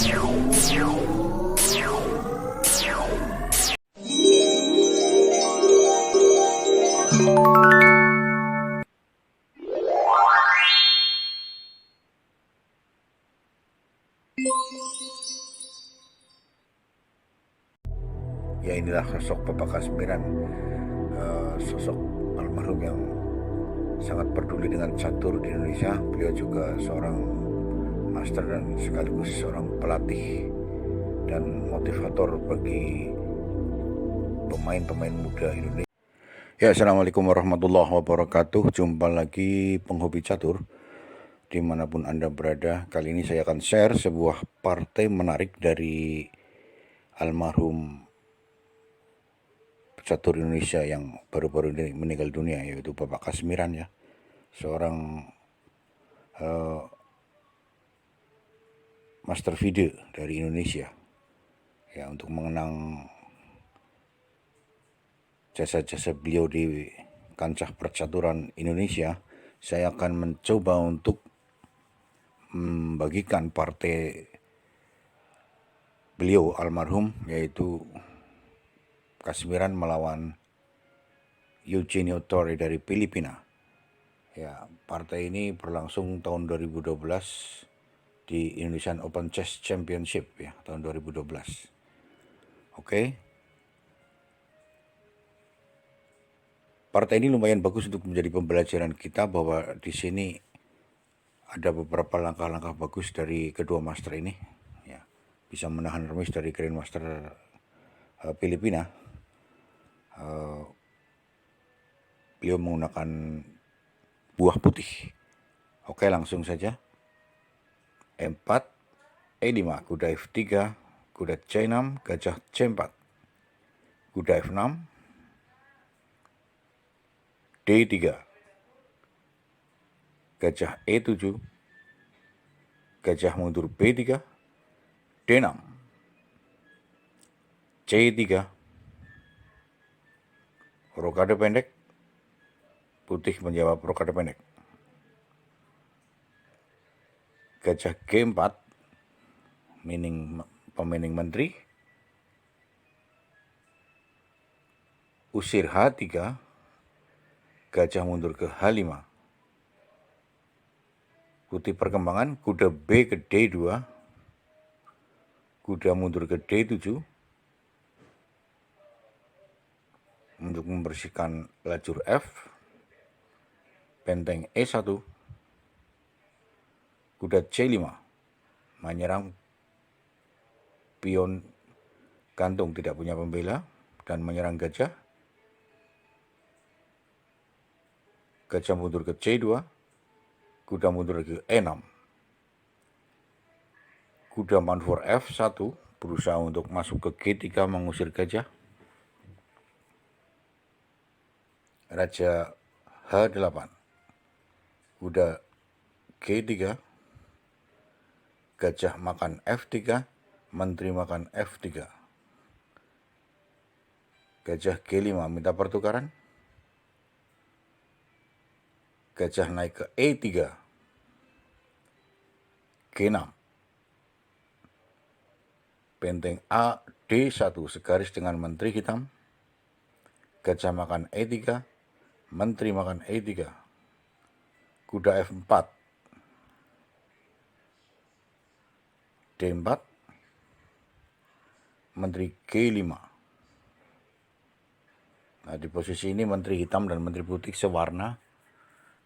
Ya, inilah sosok Bapak Kasmiran, sosok almarhum yang sangat peduli dengan catur di Indonesia. Beliau juga seorang master dan sekaligus seorang pelatih dan motivator bagi pemain-pemain muda Indonesia. Ya, assalamualaikum warahmatullahi wabarakatuh. Jumpa lagi penghobi catur dimanapun Anda berada. Kali ini saya akan share sebuah partai menarik dari almarhum catur Indonesia yang baru-baru ini meninggal dunia, yaitu Bapak Kasmiran, ya, seorang master video dari Indonesia. Ya, untuk mengenang jasa-jasa beliau di kancah percaturan Indonesia, saya akan mencoba untuk membagikan partai beliau almarhum, yaitu Kasmiran melawan Eugenio Torre dari Filipina. Ya, partai ini berlangsung tahun 2012 di Indonesian Open Chess Championship, ya, tahun 2012. Oke. Partai ini lumayan bagus untuk menjadi pembelajaran kita bahwa di sini ada beberapa langkah-langkah bagus dari kedua master ini, ya. Bisa menahan remis dari Grandmaster Filipina. Beliau menggunakan buah putih. Oke, langsung saja. E4, E5, kuda F3, kuda C6, gajah C4, kuda F6, D3, gajah E7, gajah mundur B3, D6, C3, rokade pendek, putih menjawab rokade pendek, gajah G4, pemining menteri, usir H3, gajah mundur ke H5, putih perkembangan, kuda B ke D2, kuda mundur ke D7 untuk membersihkan lajur F, benteng E1, kuda C5 menyerang pion gantung tidak punya pembela dan menyerang gajah. Gajah mundur ke C2, kuda mundur ke E6, kuda manfor F1 berusaha untuk masuk ke G3 mengusir gajah. Raja H8, kuda G3, gajah makan F3, menteri makan F3, gajah G5 minta pertukaran, gajah naik ke E3, G6, benteng A D1 segaris dengan menteri hitam, gajah makan E3, menteri makan E3, kuda F4, D4, menteri G5. Nah, di posisi ini menteri hitam dan menteri putih sewarna,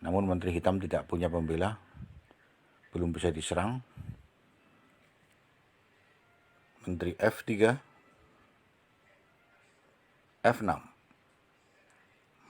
namun menteri hitam tidak punya pembela, belum bisa diserang. Menteri F3, F6,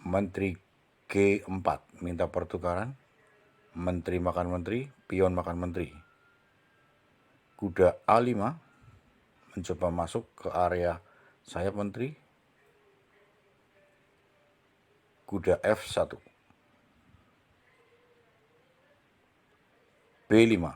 menteri G4 minta pertukaran, menteri makan menteri, pion makan menteri. Kuda A5 mencoba masuk ke area sayap menteri, kuda F1, B5,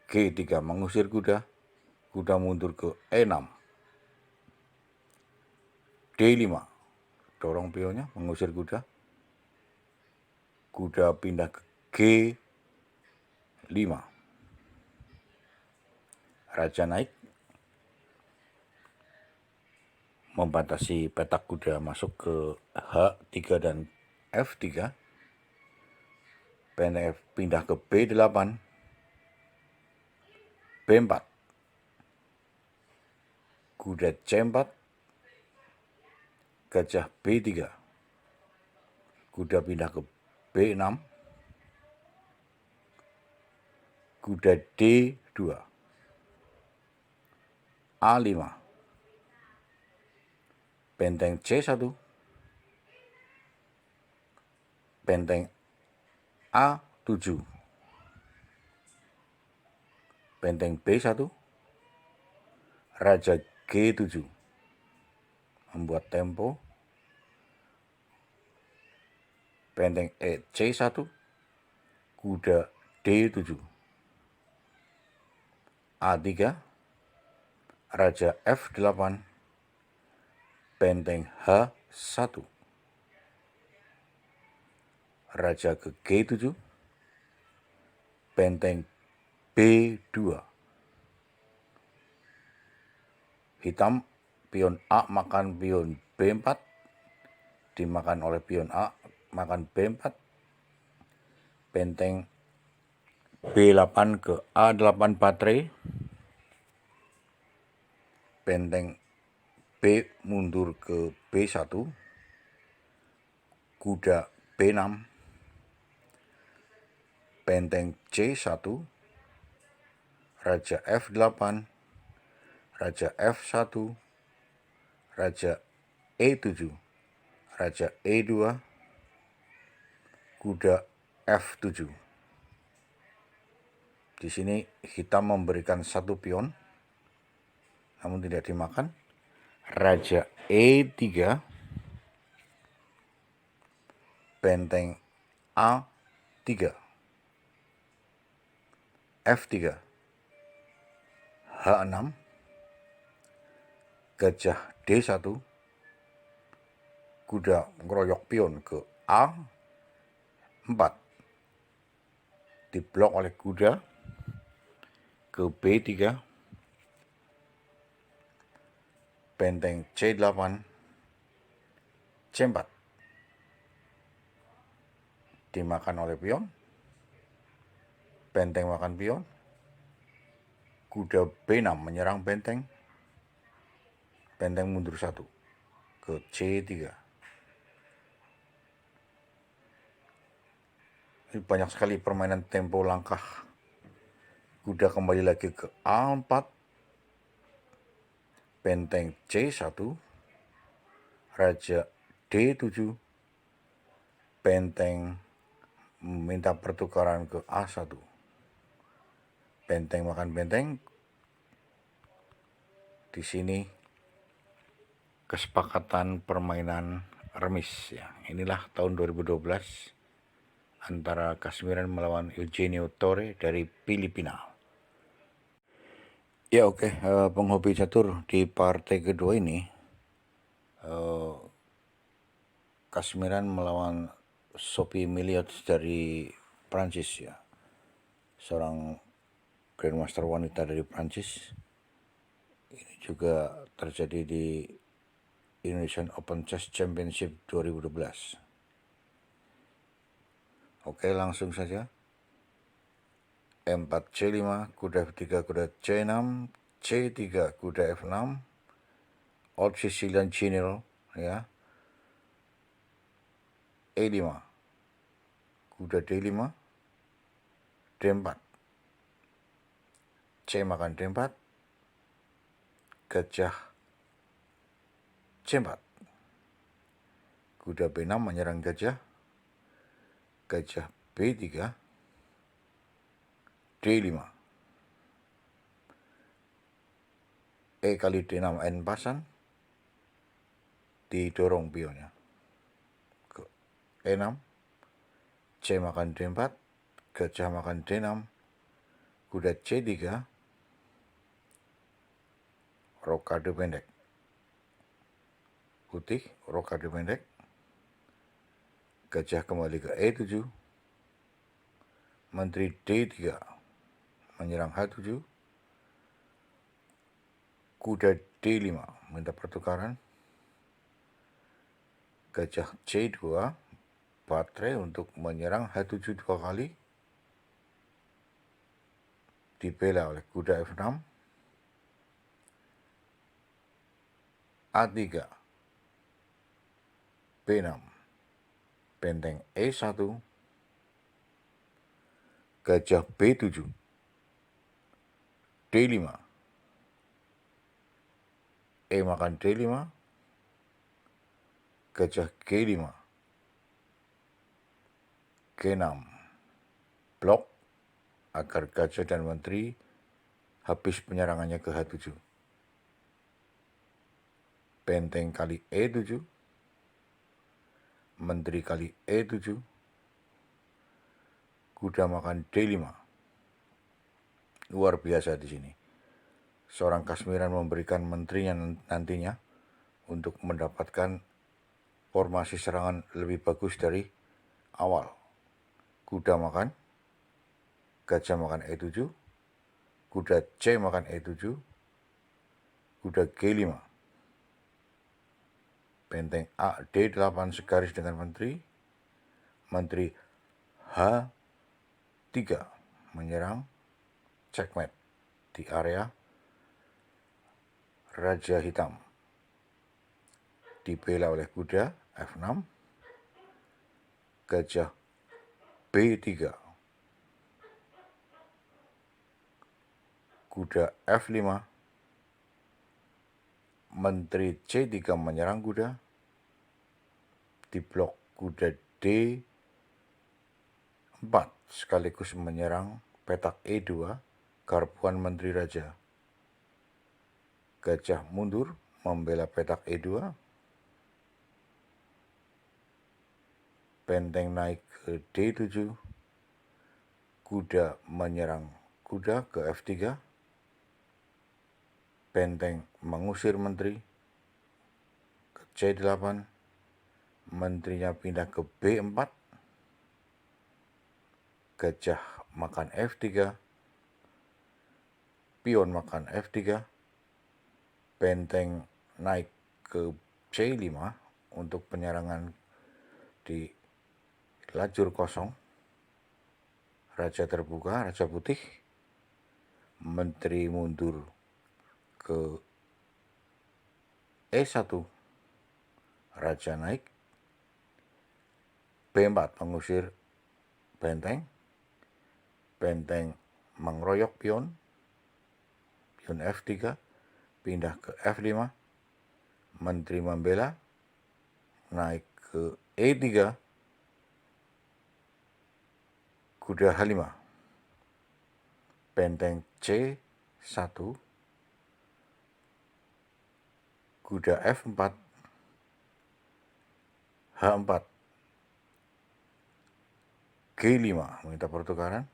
G3 mengusir kuda, kuda mundur ke E6, D5 dorong pionnya mengusir kuda, kuda pindah ke G5, raja naik, membatasi petak kuda masuk ke H3 dan F3, pendek pindah ke B8, B4, kuda C4, gajah B3, kuda pindah ke B6, kuda D2, A5, benteng C1, benteng A7, benteng B1, raja G7, membuat tempo, benteng C1, kuda D7, A3, raja F8, benteng H1, raja ke G7, benteng B2, hitam, pion A makan pion B4, dimakan oleh pion A, makan B4, benteng B8 ke A8 baterai, benteng B mundur ke B1, kuda B6, benteng C1, raja F8, raja F1, raja E7, raja E2, kuda F7. Di sini hitam memberikan satu pion, namun tidak dimakan. Raja E3, benteng A3, F3, H6, gajah D1, kuda ngeroyok pion ke A4, diblok oleh kuda ke B3, benteng C8, C4, dimakan oleh pion, benteng makan pion, kuda B6 menyerang benteng, benteng mundur 1 ke C3. Ini banyak sekali permainan tempo langkah. Kuda kembali lagi ke A4, benteng C1, raja D7, benteng minta pertukaran ke A1, benteng makan benteng. Di sini kesepakatan permainan remis ya. Inilah tahun 2012 antara Kasmiran melawan Eugenio Torre dari Filipina. Ya oke, penghobi catur di partai kedua ini Kasmiran melawan Sophie Milliot dari Prancis ya. Seorang Grandmaster wanita dari Prancis. Ini juga terjadi di Indonesian Open Chess Championship 2012. Oke, langsung saja. E4 C5, kuda F3, kuda C6, C3, kuda F6, Old Sicilian General ya. E5, kuda D5, D4, C makan D4, gajah C4, kuda B6 menyerang gajah, gajah B3, D5, E kali D6 N pasan, didorong pionnya ke E6, C makan D4, gajah makan D6, kuda C3, rokade pendek, putih, rokade pendek, gajah kembali ke E7, menteri D3 menyerang H7, kuda D5 minta pertukaran, gajah C2 baterai untuk menyerang H7 dua kali, dibela oleh kuda F6, A3, B6, benteng E1, gajah B7, D5, E makan D5, gajah G5, G6, blok agar gajah dan menteri habis penyerangannya ke H7. Benteng kali E7, menteri kali E7, kuda makan D5. Luar biasa di sini. Seorang Kasmiran memberikan menterinya nantinya untuk mendapatkan formasi serangan lebih bagus dari awal. Kuda makan, gajah makan E7, kuda C makan E7, kuda G5, benteng A D8 segaris dengan menteri, menteri H3 menyerang, checkmate di area Raja Hitam, dibela oleh kuda F6, gajah B3, kuda F5, menteri C3 menyerang kuda, diblok kuda D4 sekaligus menyerang petak E2, garpuan menteri raja. Gajah mundur membela petak E2, benteng naik ke D7, kuda menyerang kuda ke F3, benteng mengusir menteri ke C8, menterinya pindah ke B4, gajah makan F3, pion makan F3, benteng naik ke C5 untuk penyerangan di lajur kosong, raja terbuka, raja putih, menteri mundur ke E1, raja naik, B4 mengusir benteng, benteng mengeroyok pion, pion F3, pindah ke F5, menteri membela, naik ke E3, kuda H5, benteng C1, kuda F4, H4, G5 minta pertukaran,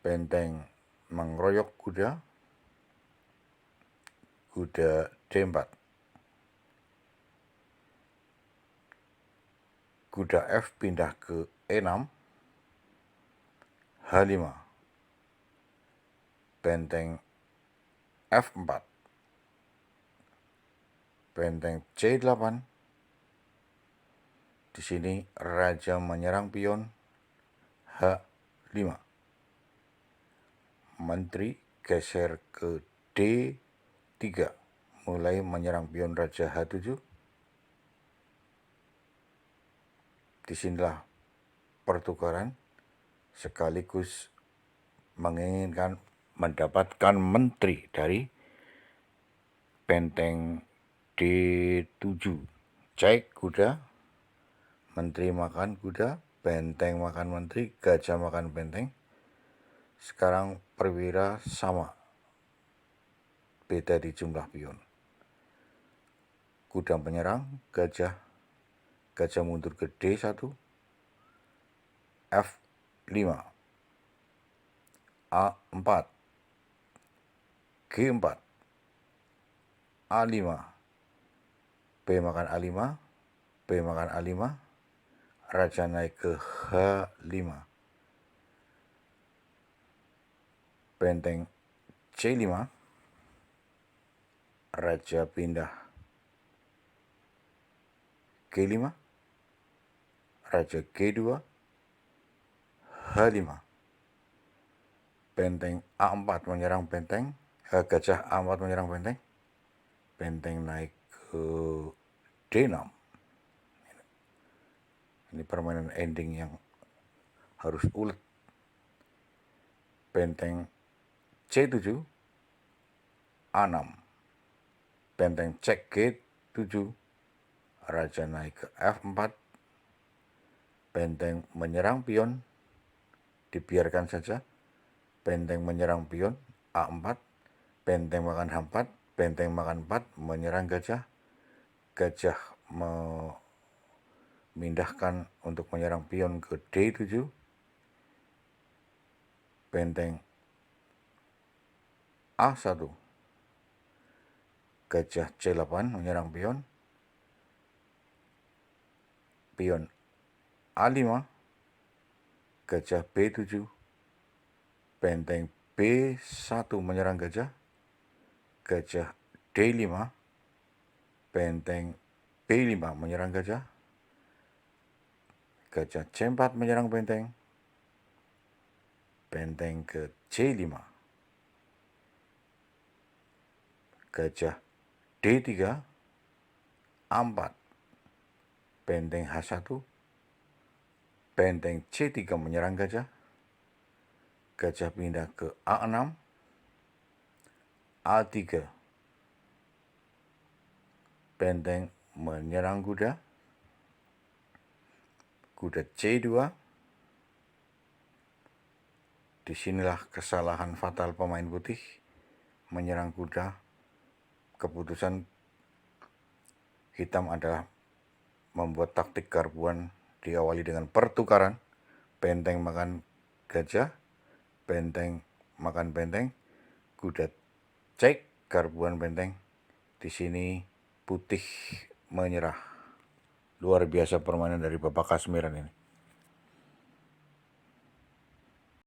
benteng mengeroyok kuda, kuda D4, kuda F pindah ke E6, H5, benteng F4, benteng C8. Di sini raja menyerang pion H5. Menteri geser ke D3, mulai menyerang pion raja H7. Disinilah pertukaran sekaligus menginginkan mendapatkan menteri dari benteng D7. Cek kuda, menteri makan kuda, benteng makan menteri, gajah makan benteng. Sekarang perwira sama, beda di jumlah pion. Kuda menyerang, gajah mundur ke D1, F5, A4, G4, A5, B makan A5, B makan A5, raja naik ke H5, benteng C5, Raja pindah G5, Raja G2, H5. Benteng A4 menyerang benteng, gajah A4 menyerang benteng, benteng naik ke D6. Ini permainan ending yang harus ulet. Benteng C7, A6. Benteng cek G7, raja naik ke F4. Benteng menyerang pion, dibiarkan saja. Benteng menyerang pion, A4. Benteng makan H4, benteng makan 4, menyerang gajah. Gajah memindahkan untuk menyerang pion ke D7. Benteng A1. Gajah C8 menyerang pion. Pion A5. Gajah B7. Benteng B1 menyerang gajah. Gajah D5. Benteng B5 menyerang gajah. Gajah C4 menyerang benteng. Benteng ke C5. Gajah D3, A4. Benteng H1. Benteng C3 menyerang gajah. Gajah pindah ke A6, A3. Benteng menyerang kuda. Kuda C2. Disinilah kesalahan fatal pemain putih menyerang kuda. Keputusan hitam adalah membuat taktik garbuan diawali dengan pertukaran. Benteng makan gajah, benteng makan benteng, kuda cek garbuan benteng. Di sini putih menyerah. Luar biasa permainan dari Bapak Kasmiran ini.